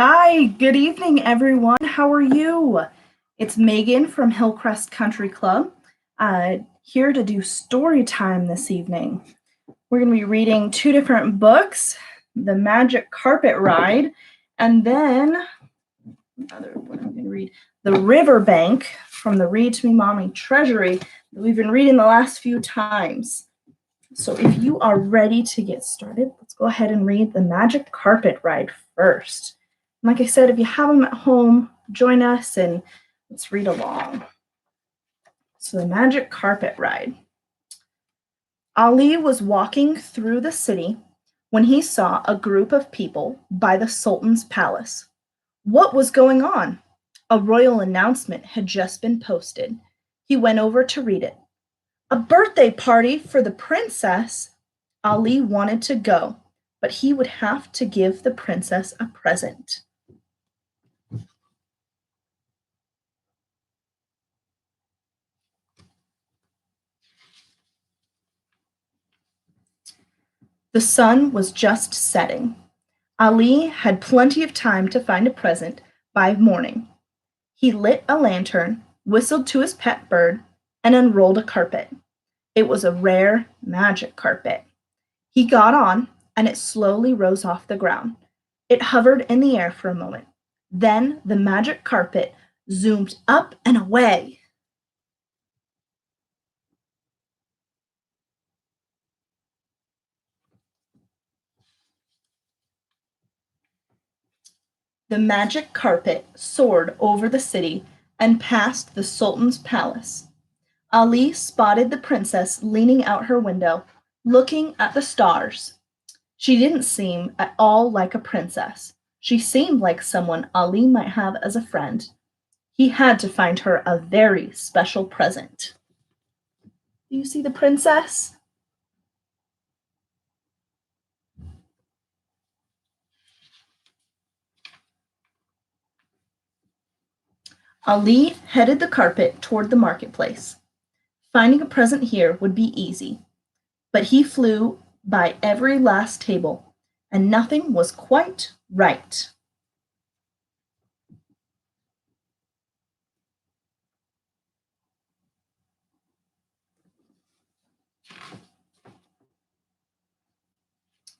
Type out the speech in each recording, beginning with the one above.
Hi, good evening, everyone. How are you? It's Megan from Hillcrest Country Club, here to do story time this evening. We're going to be reading two different books, The Magic Carpet Ride, and then what I'm going to read, The Riverbank from the Read to Me Mommy Treasury that we've been reading the last few times. So if you are ready to get started, let's go ahead and read The Magic Carpet Ride first. Like I said, if you have them at home, join us and let's read along. So, The Magic Carpet Ride. Ali was walking through the city when he saw a group of people by the Sultan's palace. What was going on? A royal announcement had just been posted. He went over to read it. A birthday party for the princess. Ali wanted to go, but he would have to give the princess a present. The sun was just setting. Ali had plenty of time to find a present by morning. He lit a lantern, whistled to his pet bird, and unrolled a carpet. It was a rare magic carpet. He got on, and it slowly rose off the ground. It hovered in the air for a moment. Then the magic carpet zoomed up and away. The magic carpet soared over the city and past the Sultan's palace. Ali spotted the princess leaning out her window, looking at the stars. She didn't seem at all like a princess. She seemed like someone Ali might have as a friend. He had to find her a very special present. Do you see the princess? Ali headed the carpet toward the marketplace. Finding a present here would be easy, but he flew by every last table, and nothing was quite right.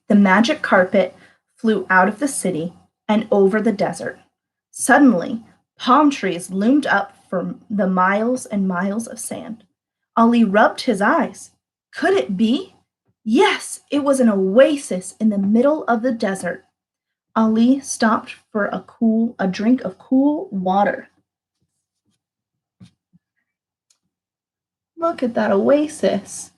The magic carpet flew out of the city and over the desert. Suddenly, palm trees loomed up from the miles and miles of sand. Ali rubbed his eyes. Could it be? Yes, it was an oasis in the middle of the desert. Ali stopped for a drink of cool water. Look at that oasis.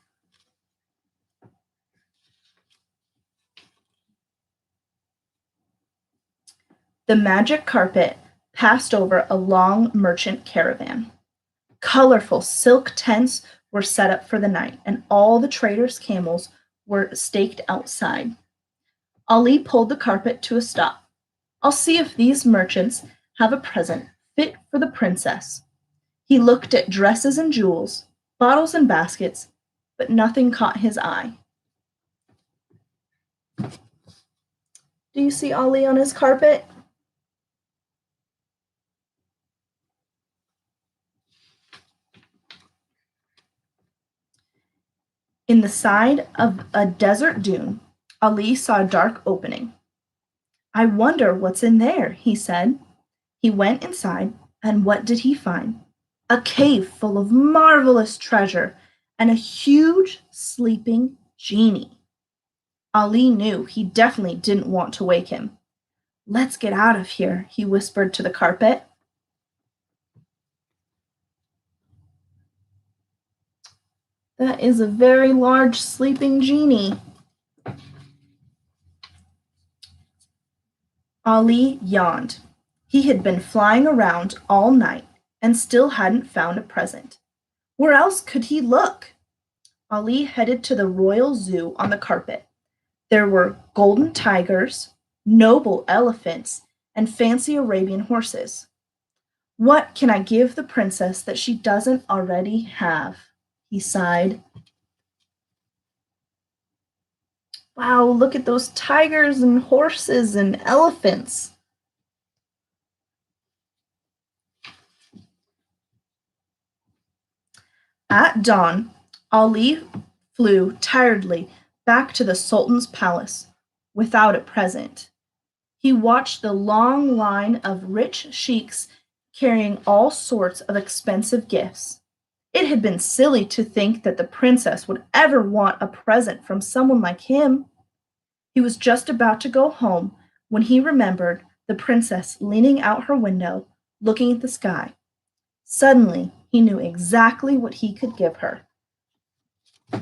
The magic carpet passed over a long merchant caravan. Colorful silk tents were set up for the night, and all the traders' camels were staked outside. Ali pulled the carpet to a stop. I'll see if these merchants have a present fit for the princess. He looked at dresses and jewels, bottles and baskets, but nothing caught his eye. Do you see Ali on his carpet? In the side of a desert dune, Ali saw a dark opening. I wonder what's in there, he said. He went inside, and what did he find? A cave full of marvelous treasure and a huge sleeping genie. Ali knew he definitely didn't want to wake him. Let's get out of here, he whispered to the carpet. That is a very large sleeping genie. Ali yawned. He had been flying around all night and still hadn't found a present. Where else could he look? Ali headed to the royal zoo on the carpet. There were golden tigers, noble elephants, and fancy Arabian horses. What can I give the princess that she doesn't already have? He sighed. Wow, look at those tigers and horses and elephants. At dawn, Ali flew tiredly back to the Sultan's palace without a present. He watched the long line of rich sheiks carrying all sorts of expensive gifts. It had been silly to think that the princess would ever want a present from someone like him. He was just about to go home when he remembered the princess leaning out her window, looking at the sky. Suddenly, he knew exactly what he could give her. Do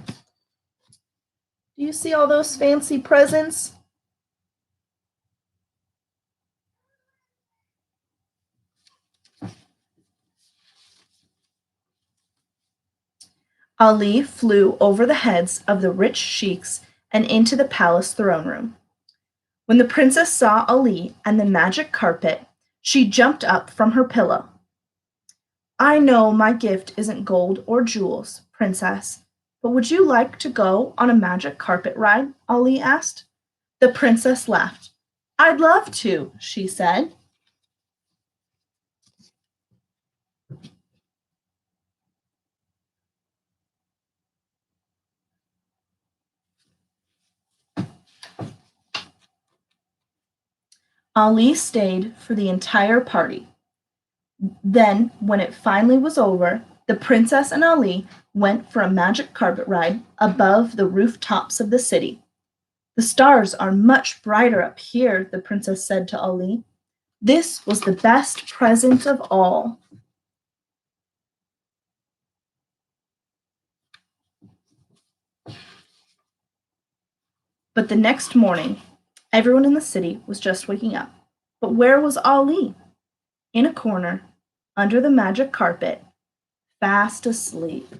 you see all those fancy presents? Ali flew over the heads of the rich sheiks and into the palace throne room. When the princess saw Ali and the magic carpet, she jumped up from her pillow. I know my gift isn't gold or jewels, princess, but would you like to go on a magic carpet ride? Ali asked. The princess laughed. I'd love to, she said. Ali stayed for the entire party. Then, when it finally was over, the princess and Ali went for a magic carpet ride above the rooftops of the city. The stars are much brighter up here, the princess said to Ali. This was the best present of all. But the next morning, everyone in the city was just waking up. But where was Ali? In a corner, under the magic carpet, fast asleep.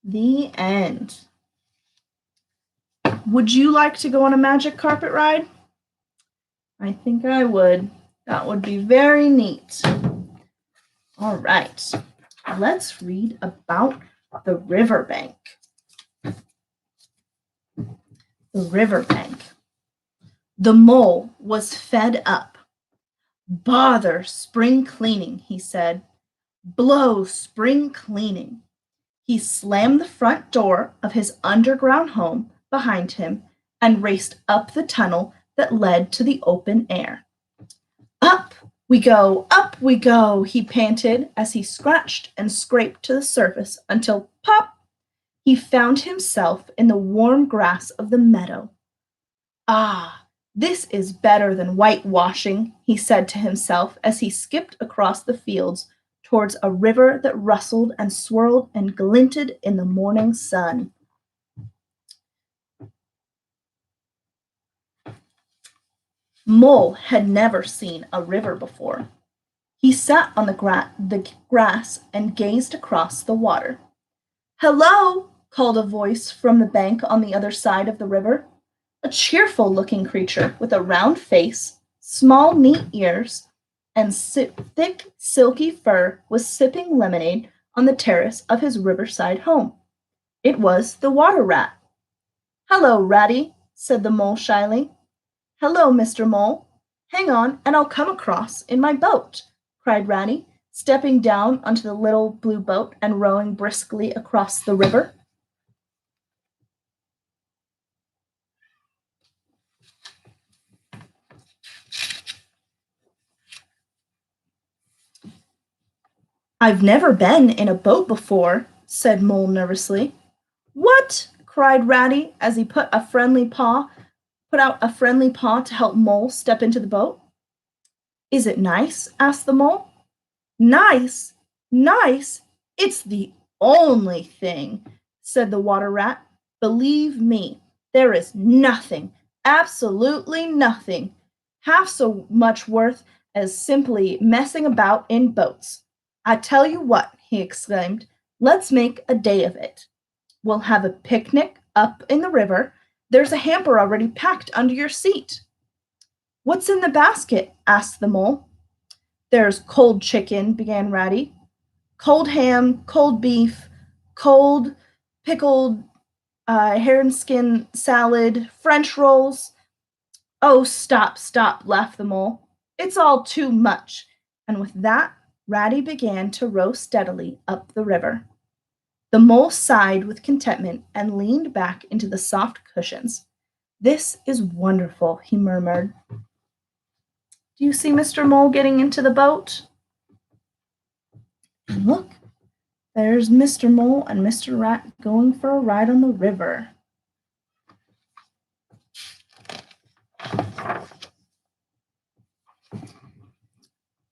The end. Would you like to go on a magic carpet ride? I think I would. That would be very neat. All right, let's read about the riverbank. The riverbank. The mole was fed up. Bother spring cleaning, he said. Blow spring cleaning. He slammed the front door of his underground home behind him and raced up the tunnel that led to the open air. Up we go, he panted as he scratched and scraped to the surface until, pop, he found himself in the warm grass of the meadow. Ah, this is better than whitewashing, he said to himself as he skipped across the fields towards a river that rustled and swirled and glinted in the morning sun. Mole had never seen a river before. He sat on the grass and gazed across the water. Hello, called a voice from the bank on the other side of the river. A cheerful-looking creature with a round face, small, neat ears, and thick, silky fur was sipping lemonade on the terrace of his riverside home. It was the water rat. Hello, Ratty, said the mole shyly. Hello, Mr. Mole. Hang on, and I'll come across in my boat, cried Ratty, stepping down onto the little blue boat and rowing briskly across the river. I've never been in a boat before, said Mole nervously. What? Cried Ratty as he put out a friendly paw to help Mole step into the boat. Is it nice? Asked the Mole. Nice? Nice? It's the only thing, said the water rat. Believe me, there is nothing, absolutely nothing, half so much worth as simply messing about in boats. I tell you what, he exclaimed, let's make a day of it. We'll have a picnic up in the river. There's a hamper already packed under your seat. What's in the basket? Asked the mole. There's cold chicken, began Ratty. Cold ham, cold beef, cold pickled heron skin salad, French rolls. Oh, stop, laughed the mole. It's all too much. And with that, Ratty began to row steadily up the river. The mole sighed with contentment and leaned back into the soft cushions. This is wonderful, he murmured. Do you see Mr. Mole getting into the boat? And look, there's Mr. Mole and Mr. Rat going for a ride on the river.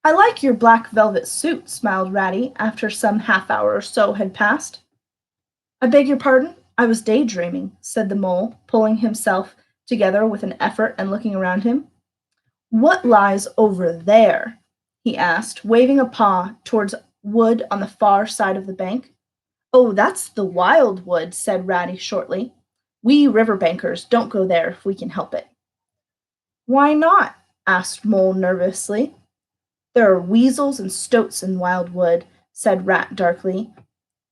I like your black velvet suit, smiled Ratty after some half hour or so had passed. I beg your pardon? I was daydreaming, said the mole, pulling himself together with an effort and looking around him. What lies over there? He asked, waving a paw towards wood on the far side of the bank. Oh, that's the wild wood, said Ratty shortly. We riverbankers don't go there if we can help it. Why not? Asked Mole nervously. There are weasels and stoats in wild wood, said Rat darkly,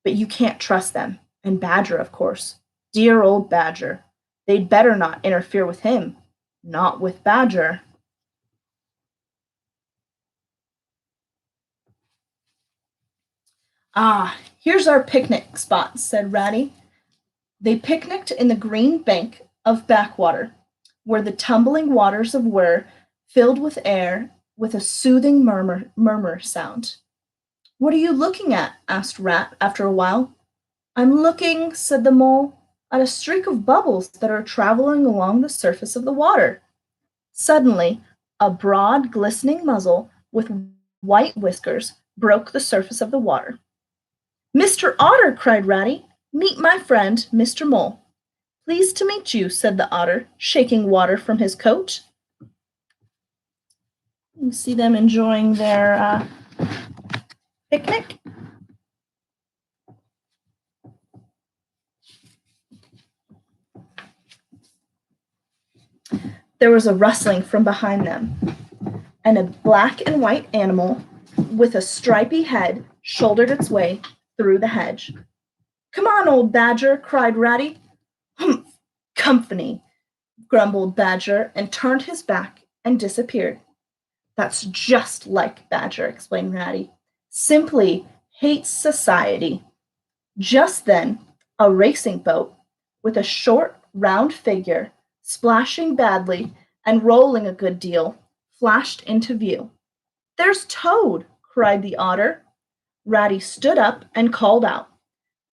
but you can't trust them. And Badger, of course. Dear old Badger. They'd better not interfere with him. Not with Badger. Ah, here's our picnic spot, said Ratty. They picnicked in the green bank of backwater, where the tumbling waters of Weir filled with air with a soothing murmur sound. What are you looking at? Asked Rat after a while. I'm looking, said the mole, at a streak of bubbles that are traveling along the surface of the water. Suddenly, a broad, glistening muzzle with white whiskers broke the surface of the water. Mr. Otter, cried Ratty, meet my friend, Mr. Mole. Pleased to meet you, said the otter, shaking water from his coat. You see them enjoying their picnic. There was a rustling from behind them, and a black and white animal with a stripy head shouldered its way through the hedge. Come on, old Badger, cried Ratty. Humph, company, grumbled Badger, and turned his back and disappeared. That's just like Badger, explained Ratty. Simply hates society. Just then, a racing boat with a short, round figure, splashing badly and rolling a good deal, flashed into view. There's Toad, cried the otter. Ratty stood up and called out.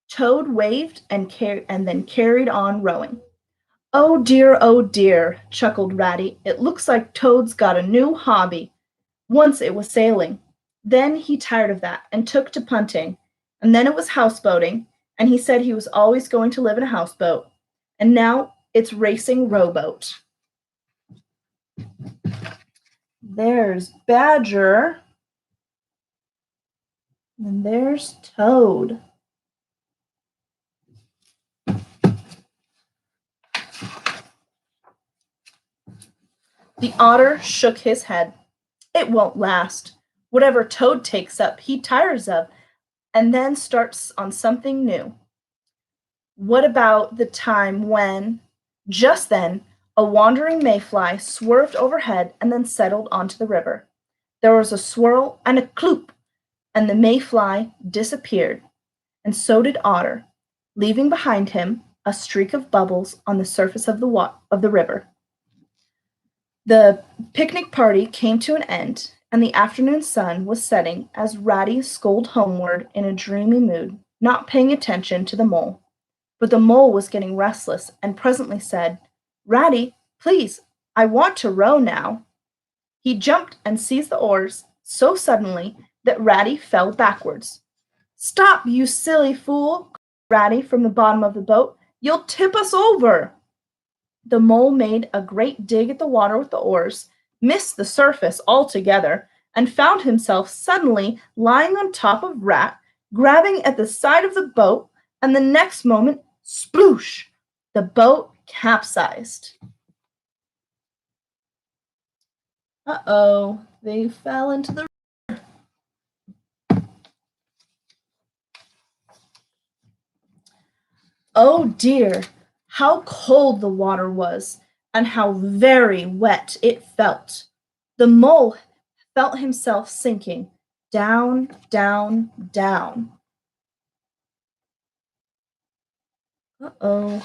Toad waved and then carried on rowing. Oh dear, chuckled Ratty. It looks like Toad's got a new hobby. Once it was sailing. Then he tired of that and took to punting. And then it was houseboating, and he said he was always going to live in a houseboat. And now it's racing rowboat. There's Badger. And there's Toad. The otter shook his head. It won't last. Whatever Toad takes up, he tires of, and then starts on something new. What about the time when, just then, a wandering mayfly swerved overhead and then settled onto the river? There was a swirl and a cloop, and the mayfly disappeared, and so did Otter, leaving behind him a streak of bubbles on the surface of the river. The picnic party came to an end, and the afternoon sun was setting as Ratty strolled homeward in a dreamy mood, not paying attention to the mole. But the mole was getting restless and presently said, Ratty, please, I want to row now. He jumped and seized the oars so suddenly that Ratty fell backwards. Stop, you silly fool, cried Ratty from the bottom of the boat. You'll tip us over. The mole made a great dig at the water with the oars, missed the surface altogether, and found himself suddenly lying on top of Rat, grabbing at the side of the boat, and the next moment, sploosh, the boat capsized. Uh-oh, they fell into the river. Oh dear, how cold the water was, and how very wet it felt. The mole felt himself sinking, down, down, down. Uh-oh.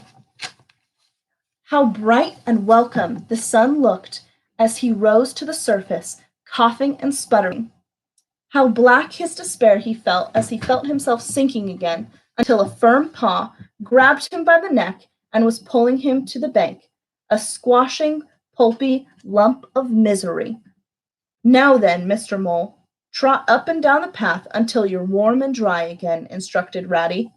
How bright and welcome the sun looked as he rose to the surface, coughing and sputtering. How black his despair he felt as he felt himself sinking again, until a firm paw grabbed him by the neck and was pulling him to the bank, a squashing, pulpy lump of misery. Now then, Mr. Mole, trot up and down the path until you're warm and dry again, instructed Ratty.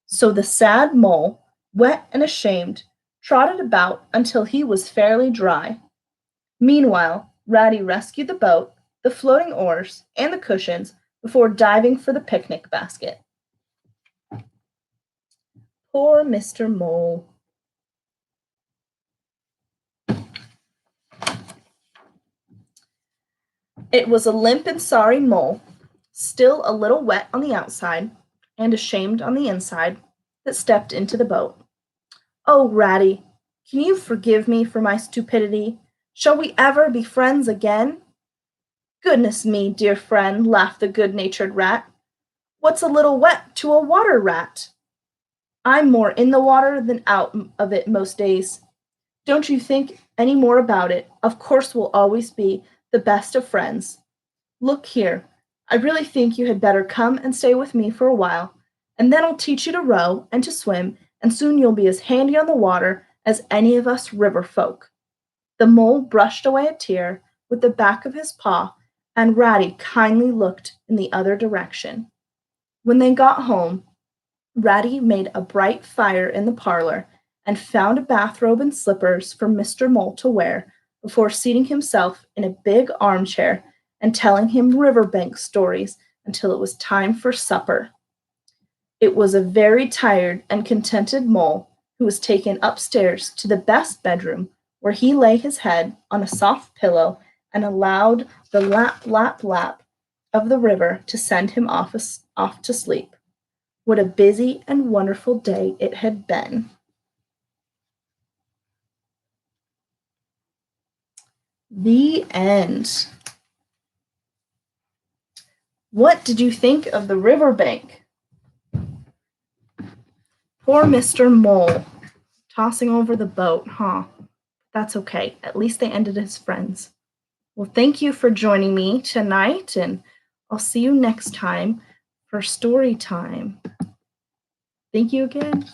So the sad mole, wet and ashamed, trotted about until he was fairly dry. Meanwhile, Ratty rescued the boat, the floating oars, and the cushions before diving for the picnic basket. Poor Mr. Mole. It was a limp and sorry mole, still a little wet on the outside and ashamed on the inside, that stepped into the boat. Oh, Ratty, can you forgive me for my stupidity? Shall we ever be friends again? Goodness me, dear friend, laughed the good-natured rat. What's a little wet to a water rat? I'm more in the water than out of it most days. Don't you think any more about it. Of course we'll always be the best of friends. Look here, I really think you had better come and stay with me for a while, and then I'll teach you to row and to swim, and soon you'll be as handy on the water as any of us river folk. The mole brushed away a tear with the back of his paw, and Ratty kindly looked in the other direction. When they got home, Ratty made a bright fire in the parlor and found a bathrobe and slippers for Mr. Mole to wear before seating himself in a big armchair and telling him riverbank stories until it was time for supper. It was a very tired and contented mole who was taken upstairs to the best bedroom, where he lay his head on a soft pillow and allowed the lap, lap, lap of the river to send him off to sleep. What a busy and wonderful day it had been. The end. What did you think of the riverbank? Poor Mr. Mole, tossing over the boat, huh? That's okay. At least they ended as friends. Well, thank you for joining me tonight, and I'll see you next time for story time. Thank you again.